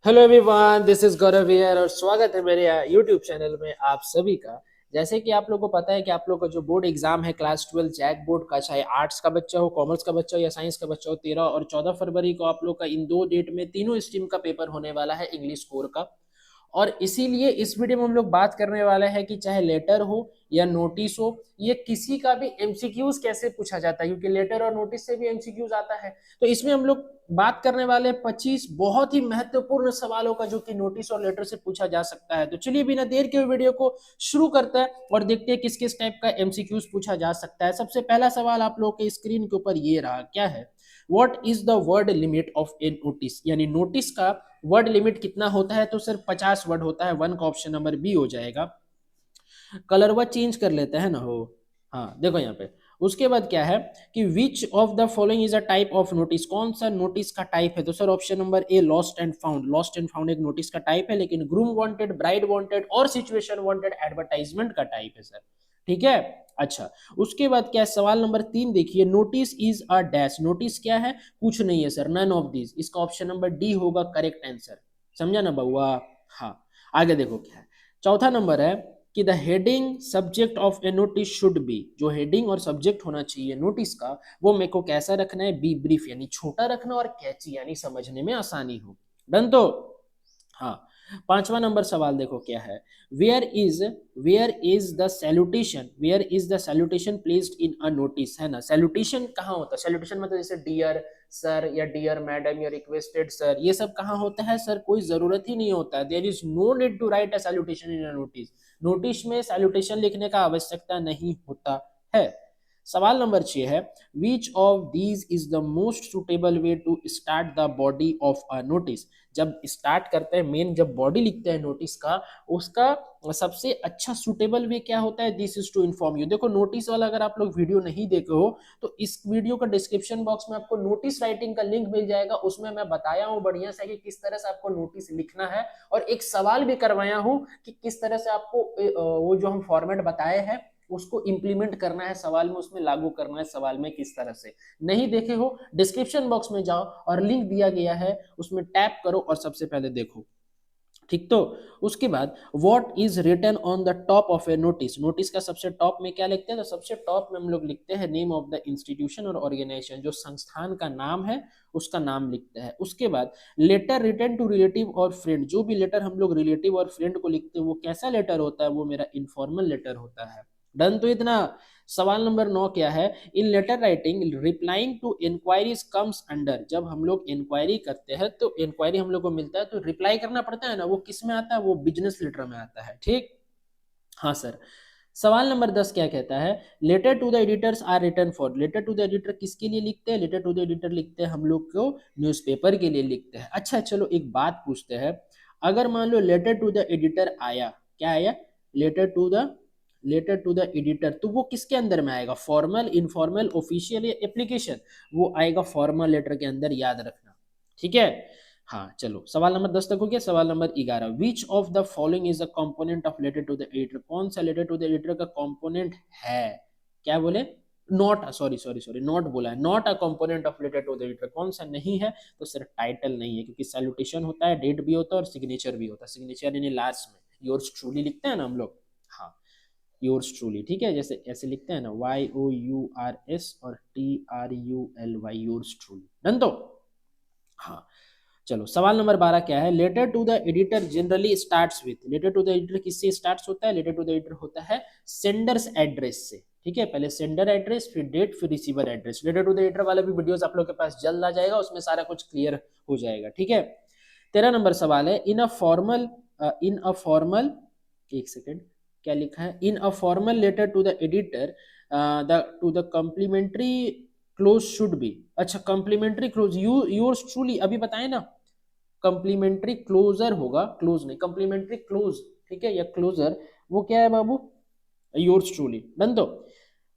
Hello everyone, this is Gaurav here और स्वागत है मेरे यूट्यूब चैनल में आप सभी का। जैसे कि आप लोगों को पता है कि आप लोग का जो बोर्ड एग्जाम है क्लास 12 जैक बोर्ड का, चाहे आर्ट्स का बच्चा हो, कॉमर्स का बच्चा हो या साइंस का बच्चा हो, 13 और 14 फरवरी को आप लोग का इन दो डेट में तीनों स्ट्रीम का पेपर होने वाला है इंग्लिश कोर का। और इसीलिए इस वीडियो में हम लोग बात करने वाले हैं कि चाहे लेटर हो या नोटिस हो, ये किसी का भी एमसीक्यूज कैसे पूछा जाता है, क्योंकि लेटर और नोटिस से भी एमसीक्यूज आता है। तो इसमें हम लोग बात करने वाले 25 बहुत ही महत्वपूर्ण सवालों का जो कि नोटिस और लेटर से पूछा जा सकता है। तो चलिए बिना देर के वीडियो को शुरू करते हैं और देखते हैं किस किस टाइप का एमसीक्यूज पूछा जा सकता है। सबसे पहला सवाल आप लोग के स्क्रीन के ऊपर ये रहा, क्या है? What is the word limit of a notice, यानी नोटिस का वर्ड लिमिट कितना होता है? तो सिर्फ 50 वर्ड होता है। वन का ऑप्शन नंबर बी हो जाएगा। कलर व चेंज कर लेते हैं ना हो। हाँ देखो यहाँ पे। उसके बाद क्या है कि विच of the following is a type of notice, कौन सा नोटिस का टाइप है? तो sir option number a lost and found. Lost and found एक नोटिस का टाइप है, लेकिन ग्रूम वांटेड, ब्राइड वांटेड और सिचुएशन वांटेड एडवर्टाइजमेंट का टाइप है सर। ठीक है। अच्छा, उसके बाद क्या है? सवाल नंबर 3 देखिए, notice is a dash. Notice क्या है? कुछ नहीं है सर, नन ऑफ दिस। इसका ऑप्शन नंबर डी होगा करेक्ट आंसर। समझा ना बउआ? हाँ। आगे देखो क्या है। चौथा नंबर है कि the heading subject of a notice should be. जो हेडिंग और सब्जेक्ट होना चाहिए नोटिस का, वो मेरे को कैसा रखना है? बी ब्रीफ, यानी छोटा रखना और कैची, यानी समझने में आसानी हो। डन तो? हाँ। पांचवा नंबर सवाल देखो क्या है। Where is the salutation, where is the salutation placed in a notice, है ना? सैल्यूटेशन कहाँ होता है? सैल्यूटेशन मतलब जैसे डियर सर या डियर मैडम या रिक्वेस्टेड सर, ये सब कहाँ होता है सर? कोई जरूरत ही नहीं होता है। There is no need to write a salutation in a notice. Notice में सैल्यूटेशन लिखने का आवश्यकता नहीं होता है। सवाल नंबर 6 है, which of these is the most suitable way to start the body of a notice. जब स्टार्ट करते हैं, मेन जब बॉडी लिखते हैं नोटिस का, उसका सबसे अच्छा सुटेबल वे क्या होता है? This is to inform you. देखो नोटिस वाला अगर आप लोग वीडियो नहीं देखे हो तो इस वीडियो का डिस्क्रिप्शन बॉक्स में आपको नोटिस राइटिंग का लिंक मिल जाएगा। उसमें मैं बताया हूँ बढ़िया से कि किस तरह से आपको नोटिस लिखना है, और एक सवाल भी करवाया हूँ कि किस तरह से आपको वो जो हम फॉर्मेट बताए हैं उसको इंप्लीमेंट करना है सवाल में, उसमें लागू करना है सवाल में किस तरह से। नहीं देखे हो, डिस्क्रिप्शन बॉक्स में जाओ और लिंक दिया गया है, उसमें टैप करो और सबसे पहले देखो। ठीक तो? उसके बाद what is written on the top of a notice. Notice का सबसे टॉप में क्या लिखते हैं? तो सबसे टॉप में हम लोग लिखते हैं नेम ऑफ द इंस्टीट्यूशन और ऑर्गेनाइजेशन, जो संस्थान का नाम है उसका नाम लिखते हैं। उसके बाद लेटर रिटर्न टू रिलेटिव और फ्रेंड, जो भी लेटर हम लोग रिलेटिव और फ्रेंड को लिखते हैं वो कैसा लेटर होता है? वो मेरा इनफॉर्मल लेटर होता है। डन तो इतना? सवाल नंबर 9 क्या है? In letter writing replying to inquiries comes under. जब हम लोग इंक्वायरी करते हैं तो इंक्वायरी हम लोग को मिलता है तो रिप्लाई करना पड़ता है ना, वो किस में आता है? वो बिजनेस लेटर में आता है। ठीक। हाँ सर। सवाल नंबर 10 क्या कहता है? Letter to the editors are written for. Letter to the editor किसके लिए लिखते हैं? लेटर टू द एडिटर लिखते हैं हम लोग को न्यूज़पेपर के लिए लिखते हैं। अच्छा चलो एक बात पूछते हैं, अगर मान लो लेटर टू द एडिटर आया, क्या आया? Letter to the letter to the editor, तो वो किसके अंदर में आएगा? फॉर्मल, इनफॉर्मल, ऑफिशियल या एप्लीकेशन? वो आएगा फॉर्मल लेटर के अंदर, याद रखना। ठीक है। हाँ चलो, सवाल नंबर 10 तक हो गया। सवाल नंबर 11, which of the following is a component of letter to the editor. कौन सा लेटर टू द एडिटर का कंपोनेंट है? क्या बोले? Not, sorry sorry sorry, not बोला है। Not a component of letter to the editor, कौन सा नहीं है? तो सिर्फ टाइटल नहीं है, क्योंकि सैल्यूटेशन होता है, डेट भी होता है और सिग्नेचर भी होता है। सिग्नेचर यानी लास्ट में योर्स ट्रूली लिखते हैं ना हम लोग। हाँ, योर्स ट्रूली। ठीक है, जैसे ऐसे लिखते हैं ना, YOURS और TRULY, योर्स ट्रूली। डन तो? हाँ। चलो सवाल नंबर 12 क्या है? Letter to the editor generally starts with. Letter to the editor किससे स्टार्ट्स होता है? लेटर टू द एडिटर होता है सेंडर्स एड्रेस से। ठीक है, पहले सेंडर एड्रेस, फिर डेट, फिर receiver address. Letter to the editor वाला भी वीडियोस आप लोग के पास जल्द आ जाएगा, उसमें सारा कुछ क्लियर हो जाएगा। ठीक है। 13 नंबर सवाल है, इन अ फॉर्मल, एक सेकेंड, क्या लिखा है? In a formal letter to the editor the complimentary close should be. अच्छा, कम्प्लीमेंट्री क्लोज, योर्स ट्रूली अभी बताए ना, कम्प्लीमेंट्री क्लोजर होगा, क्लोज नहीं, कम्प्लीमेंट्री क्लोज। ठीक है, या क्लोजर, वो क्या है बाबू? Yours truly. डन तो?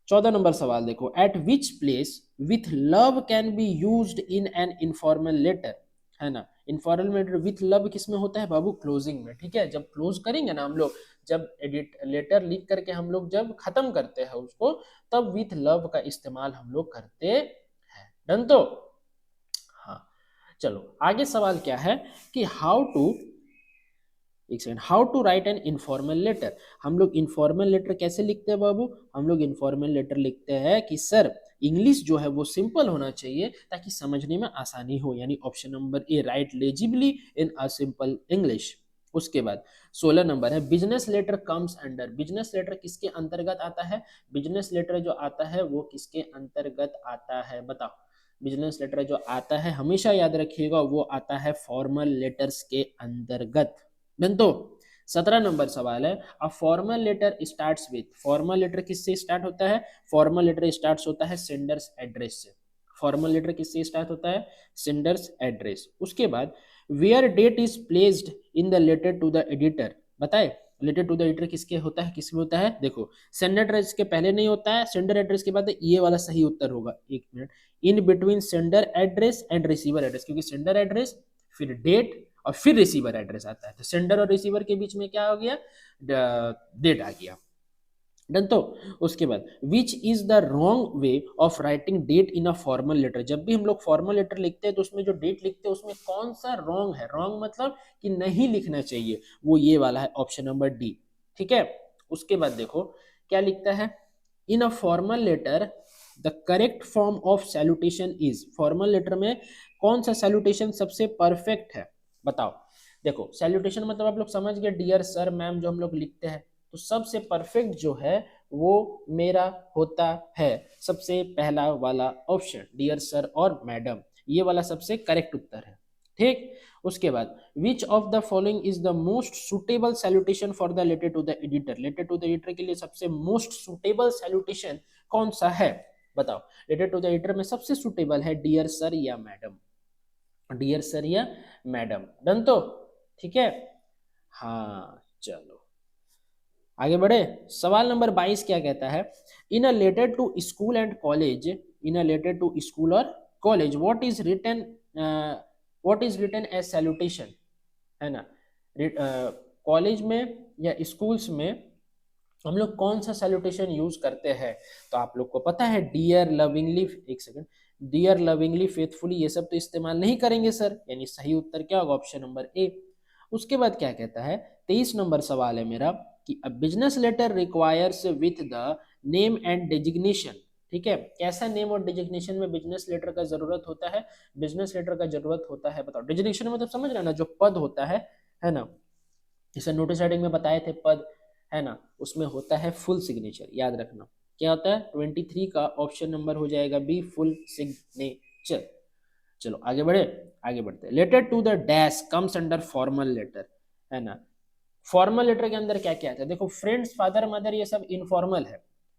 14 नंबर सवाल देखो, at which place with love can be used in an informal letter, है ना? इनफॉर्मल लेटर विथ लव किस में होता है बाबू? क्लोजिंग में। ठीक है, जब क्लोज करेंगे ना हम लोग, जब एडिट लेटर लिख करके हम लोग जब खत्म करते हैं उसको, तब विथ लव का इस्तेमाल हम लोग करते हैं। डन तो? हाँ। चलो आगे सवाल क्या है कि how to write an informal letter. हम लोग इनफॉर्मल लेटर कैसे लिखते हैं बाबू? हम लोग इनफॉर्मल लेटर लिखते हैं कि सर इंग्लिश जो है वो सिंपल होना चाहिए ताकि समझने में आसानी हो, यानी option number A, write legibly in a simple English. उसके बाद 16 नंबर है business letter comes under. Business letter किसके अंतर्गत आता है? बिजनेस लेटर जो आता है वो किसके अंतर्गत आता है बताओ? बिजनेस लेटर जो आता है हमेशा याद रखिएगा वो आता है फॉर्मल लेटर्स के अंतर्गत। डन तो 17 नंबर सवाल है a formal letter starts with. Formal letter किससे स्टार्ट होता है? फॉर्मल लेटर स्टार्ट्स होता है सेंडर्स एड्रेस से। फॉर्मल लेटर किससे स्टार्ट होता है? Sender's address. उसके बाद where date is placed in the letter to the editor. बताए लेटर टू द एडिटर किसके होता है? किसमें होता है? देखो सेंडर एड्रेस के पहले नहीं होता है, सेंडर एड्रेस के बाद ये वाला सही उत्तर होगा। एक minute, in between sender address and receiver address, क्योंकि सेंडर एड्रेस फिर डेट और फिर रिसीवर एड्रेस आता है, तो सेंडर और रिसीवर के बीच में क्या हो गया? डेट आ गया। डन तो उसके बाद which is the wrong way of writing date in a formal letter. जब भी हम लोग फॉर्मल लेटर लिखते हैं तो उसमें जो डेट लिखते हैं उसमें कौन सा रॉन्ग है? रॉन्ग मतलब कि नहीं लिखना चाहिए, वो ये वाला है ऑप्शन नंबर डी। ठीक है, उसके बाद देखो क्या लिखता है in a formal letter the correct form of salutation is. Formal letter में कौन सा सैल्यूटेशन सबसे परफेक्ट है बताओ? देखो सैल्यूटेशन मतलब आप लोग समझ गए, डियर सर मैम जो हम लोग लिखते हैं, तो सबसे परफेक्ट जो है वो मेरा होता है सबसे पहला वाला ऑप्शन, डियर सर और मैडम, ये वाला सबसे करेक्ट उत्तर है। ठीक, उसके बाद which of the following is the most suitable salutation for the letter to the editor. Letter to the editor के लिए सबसे मोस्ट सुटेबल सैल्यूटेशन कौन सा है बताओ? लेटर टू द एडिटर में सबसे सुटेबल है डियर सर या मैडम, डियर सर या मैडम। डन तो ठीक है। हाँ चलो आगे बढ़े। सवाल नंबर 22 क्या कहता है in a letter to school and college, in a letter to school और college what is written as salutation, है ना? कॉलेज में या स्कूल्स में हम लोग कौन सा सैल्यूटेशन यूज करते हैं? तो आप लोग को पता है डियर लविंगली, एक सेकंड, डियर लविंगली फेथफुली, ये सब तो इस्तेमाल नहीं करेंगे सर, यानी सही उत्तर क्या होगा? ऑप्शन नंबर ए। उसके बाद क्या कहता है 23 नंबर सवाल है मेरा कि a business letter requires with the name and designation. ठीक है, कैसा नेम और डिजिग्नेशन में बिजनेस लेटर का जरूरत होता है? बिजनेस लेटर का जरूरत होता है बताओ? डिजिग्नेशन मतलब समझ रहे ना, जो पद होता है ना, जैसे नोटिस राइटिंग में बताए थे पद, है ना, उसमें होता है फुल सिग्नेचर। याद रखना क्या होता है? 23 का ऑप्शन नंबर हो जाएगा बी, फुल सिग्नेचर। चलो आगे बढ़े, आगे बढ़ते हैं। Letter to the dash comes under formal letter, है ना? फॉर्मल लेटर के अंदर क्या क्या आता है? देखो फ्रेंड्स फादर मदर ये सब इनफॉर्मल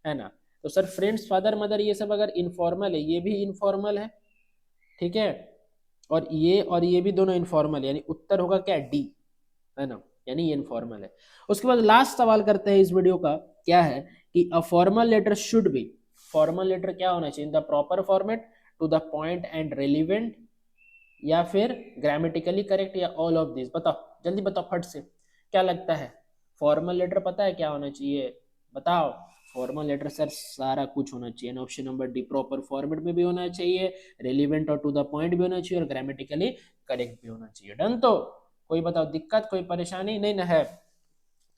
है ना? तो सर फ्रेंड्स फादर मदर ये सब अगर इनफॉर्मल है, ये भी इनफॉर्मल है, ठीक है, और ये भी दोनों इनफॉर्मल है, यानी उत्तर होगा क्या? डी, है ना, यानी ये इनफॉर्मल है। उसके बाद लास्ट सवाल करते हैं इस वीडियो का, क्या है कि a formal letter should be, formal letter क्या होना चाहिए? In the proper format, to the point and relevant, या फिर ग्रामेटिकली करेक्ट, या ऑल ऑफ दिस। बताओ जल्दी बताओ फट से, क्या लगता है? फॉर्मल लेटर पता है क्या होना चाहिए? बताओ। फॉर्मल लेटर सर सारा कुछ होना चाहिए, option number D, proper format में भी होना चाहिए, रेलिवेंट और टू द पॉइंट भी होना चाहिए, और ग्रामेटिकली करेक्ट भी होना चाहिए। डन तो कोई बताओ दिक्कत, कोई परेशानी नहीं ना है?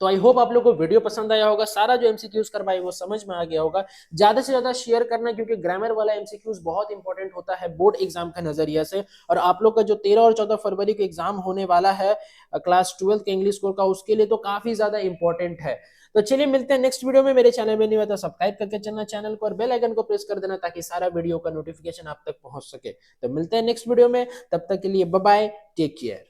तो आई होप आप लोगों को वीडियो पसंद आया होगा, सारा जो एमसीक्यूज करवाई वो समझ में आ गया होगा। ज्यादा से ज्यादा शेयर करना, क्योंकि ग्रामर वाला एमसीक्यूज बहुत इंपॉर्टेंट होता है बोर्ड एग्जाम का नजरिया से। और आप लोग का जो 13 और 14 फरवरी को एग्जाम होने वाला है क्लास 12 के इंग्लिश कोर का, उसके लिए तो काफी ज्यादा इंपॉर्टेंट है। तो चलिए मिलते हैं नेक्स्ट वीडियो में। मेरे चैनल में नहीं हुआ तो सब्सक्राइब करके चलना चैनल को, और बेल आइकन को प्रेस कर देना ताकि सारा वीडियो का नोटिफिकेशन आप तक पहुंच सके। तो मिलते हैं नेक्स्ट वीडियो में, तब तक के लिए बाय बाय, टेक केयर।